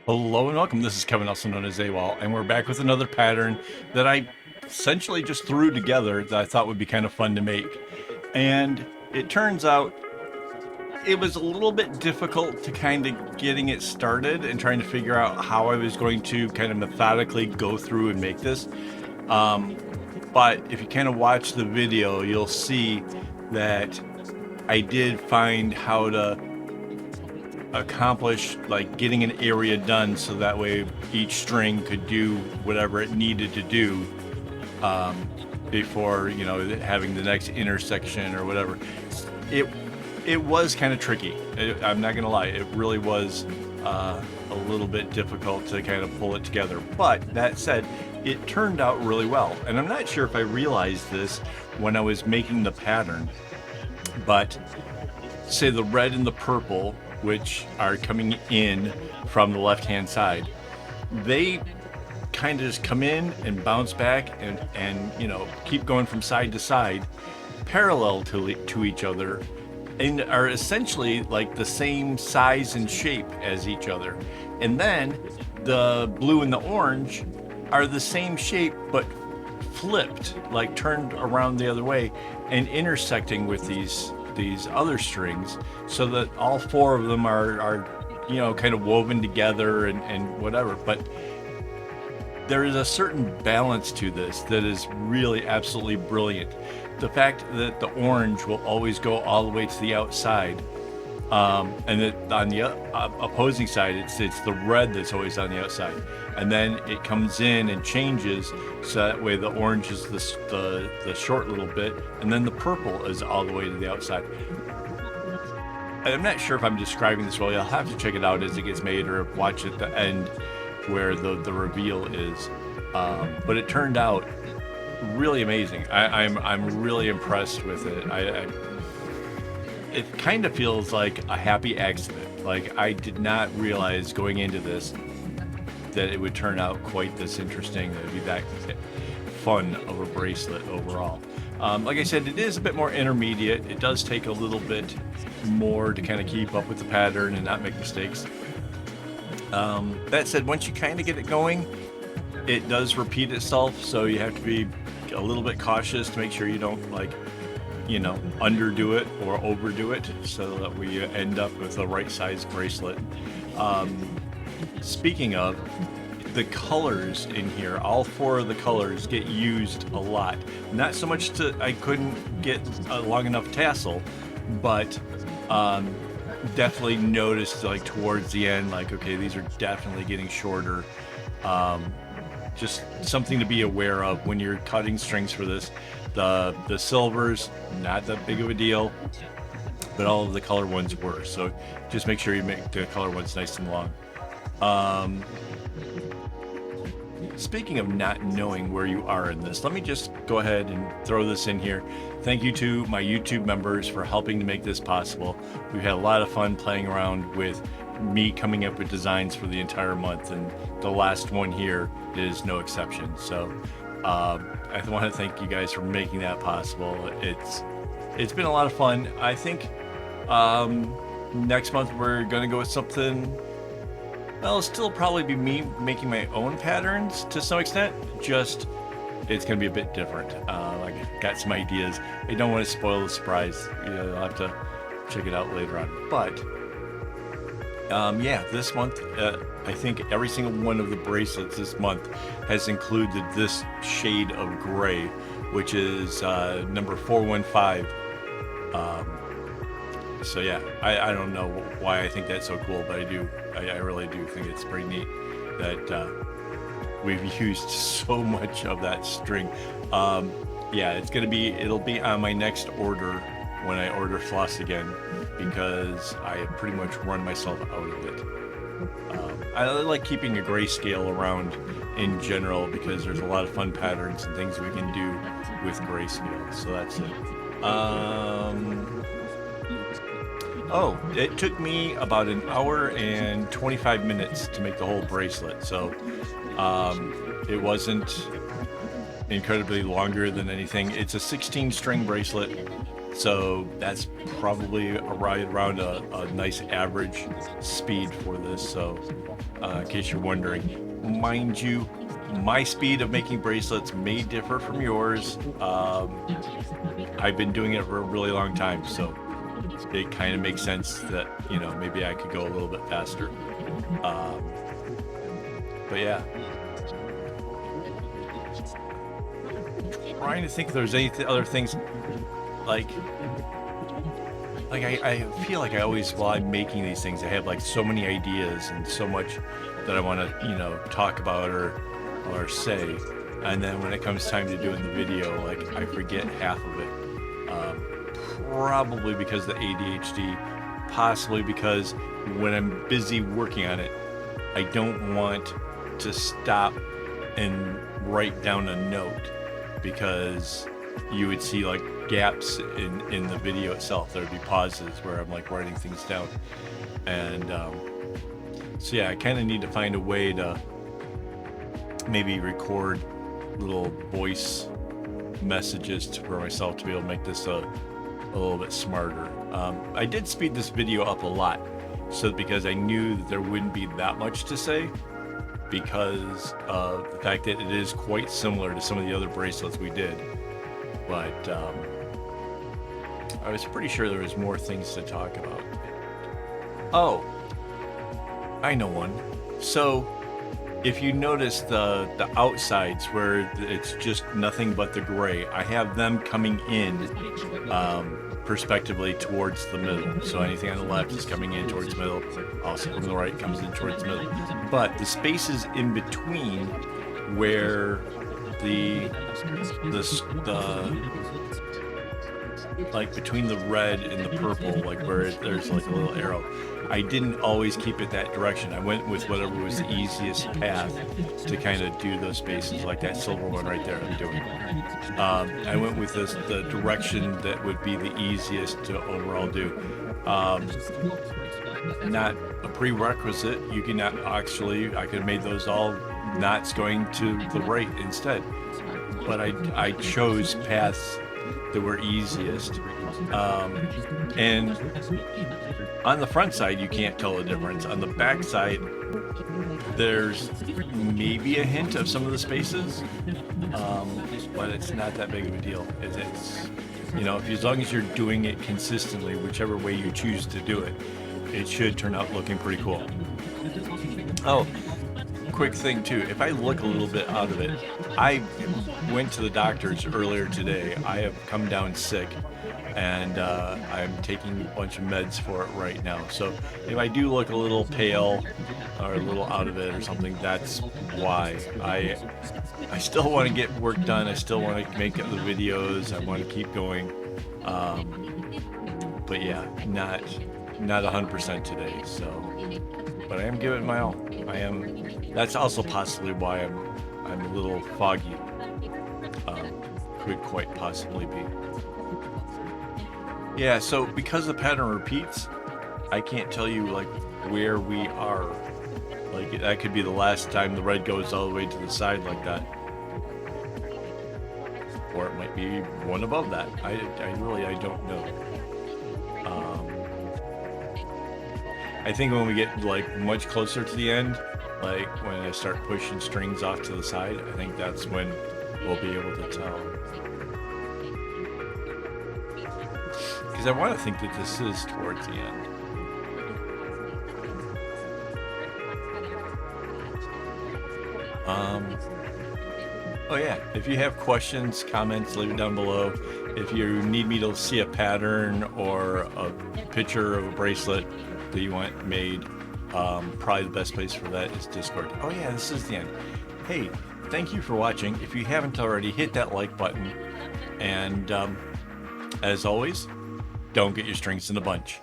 Hello and welcome. This is Kevin, also known as AWOL, and we're back with another pattern that I essentially just threw together that I thought would be kind of fun to make. And it turns out it was a little bit difficult to kind of getting it started and trying to figure out how I was going to kind of methodically go through and make this. Um, but if you kind of watch the video, you'll see that I did find how to accomplish like getting an area done so that way each string could do whatever it needed to do um, before having the next intersection or whatever. it it was kind of tricky. I'm not gonna lie, it really was a little bit difficult to kind of pull it together, but that said, it turned out really well. And I'm not sure if I realized this when I was making the pattern, but say the red and the purple, which are coming in from the left hand side, they kind of just come in and bounce back and keep going from side to side parallel to each other, and are essentially like the same size and shape as each other. And then the blue and the orange are the same shape but flipped, like turned around the other way and intersecting with these other strings, so that all four of them are kind of woven together and whatever. But there is a certain balance to this that is really absolutely brilliant. The fact that the orange will always go all the way to the outside, and that on the opposing side, it's the red that's always on the outside, and then it comes in and changes, so that way the orange is the short little bit, and then the purple is all the way to the outside. I'm not sure if I'm describing this well. You'll have to check it out as it gets made, or watch at the end where the reveal is. But it turned out really amazing. I'm really impressed with it. It kind of feels like a happy accident. Like, I did not realize going into this that it would turn out quite this interesting. It'd be that fun of a bracelet overall. Like I said, it is a bit more intermediate. It does take a little bit more to kind of keep up with the pattern and not make mistakes. That said, once you kind of get it going, it does repeat itself, so you have to be a little bit cautious to make sure you don't underdo it or overdo it, so that we end up with the right size bracelet. Speaking of, the colors in here, all four of the colors get used a lot. Not so much I couldn't get a long enough tassel, but definitely noticed like towards the end, like, okay, these are definitely getting shorter. Just something to be aware of when you're cutting strings for this. The silvers, not that big of a deal, but all of the color ones were. So just make sure you make the color ones nice and long. Speaking of not knowing where you are in this, let me just go ahead and throw this in here. Thank you to my YouTube members for helping to make this possible. We've had a lot of fun playing around with me coming up with designs for the entire month, and the last one here is no exception. So I want to thank you guys for making that possible. It's been a lot of fun. I think next month we're going to go with something. Well, it'll still probably be me making my own patterns to some extent. Just, it's going to be a bit different. I got some ideas. I don't want to spoil the surprise. I'll have to check it out later on. But yeah, this month, I think every single one of the bracelets this month has included this shade of gray, which is number 415. So yeah, I don't know why I think that's so cool, but I do. I really do think it's pretty neat that we've used so much of that string. Yeah, it'll be on my next order when I order floss again, because I have pretty much run myself out of it. I like keeping a grayscale around in general, because there's a lot of fun patterns and things we can do with grayscale. So that's it. Oh, it took me about an hour and 25 minutes to make the whole bracelet. So it wasn't incredibly longer than anything. It's a 16 string bracelet. So that's probably right around a nice average speed for this. So in case you're wondering, mind you, my speed of making bracelets may differ from yours. I've been doing it for a really long time, so it kind of makes sense that, you know, maybe I could go a little bit faster. But yeah, trying to think if there's any other things like I feel like I always, while I'm making these things, I have like so many ideas and so much that I want to, you know, talk about or say, and then when it comes time to doing the video, like I forget half of it. Probably because of the ADHD, possibly because when I'm busy working on it, I don't want to stop and write down a note, because you would see like gaps in the video itself. There would be pauses where I'm like writing things down, and so yeah, I kind of need to find a way to maybe record little voice messages for myself to be able to make this a little bit smarter. I did speed this video up a lot, so because I knew that there wouldn't be that much to say, because of the fact that it is quite similar to some of the other bracelets we did. But I was pretty sure there was more things to talk about. Oh, I know one. So if you notice the outsides where it's just nothing but the gray, I have them coming in perspectively towards the middle. So anything on the left is coming in towards the middle. Also from the right comes in towards the middle. But the spaces in between where the like between the red and the purple, like where there's like a little arrow, I didn't always keep it that direction. I went with whatever was the easiest path to kind of do those spaces, like that silver one right there I'm doing. I went with the direction that would be the easiest to overall do. Not a prerequisite. You can actually, I could have made those all knots going to the right instead. But I chose paths that were easiest. And on the front side, you can't tell the difference. On the back side, there's maybe a hint of some of the spaces, but it's not that big of a deal. It's, you know, as long as you're doing it consistently, whichever way you choose to do it, it should turn out looking pretty cool. Oh, quick thing too, if I look a little bit out of it, I went to the doctor's earlier today. I have come down sick, and I'm taking a bunch of meds for it right now. So if I do look a little pale or a little out of it or something, that's why. I still want to get work done. I still want to make the videos. I want to keep going. But yeah, not 100% today. So, but I am giving it my all. That's also possibly why I'm a little foggy. Could quite possibly be. Yeah, so because the pattern repeats, I can't tell you like where we are. Like that could be the last time the red goes all the way to the side like that. Or it might be one above that. I don't know. I think when we get like much closer to the end, like when I start pushing strings off to the side, I think that's when we'll be able to tell. Because I want to think that this is towards the end. Oh yeah, if you have questions, comments, leave it down below. If you need me to see a pattern or a picture of a bracelet that you want made, probably the best place for that is Discord. Oh yeah, this is the end. Hey, thank you for watching. If you haven't already, hit that like button. And as always, don't get your strings in a bunch.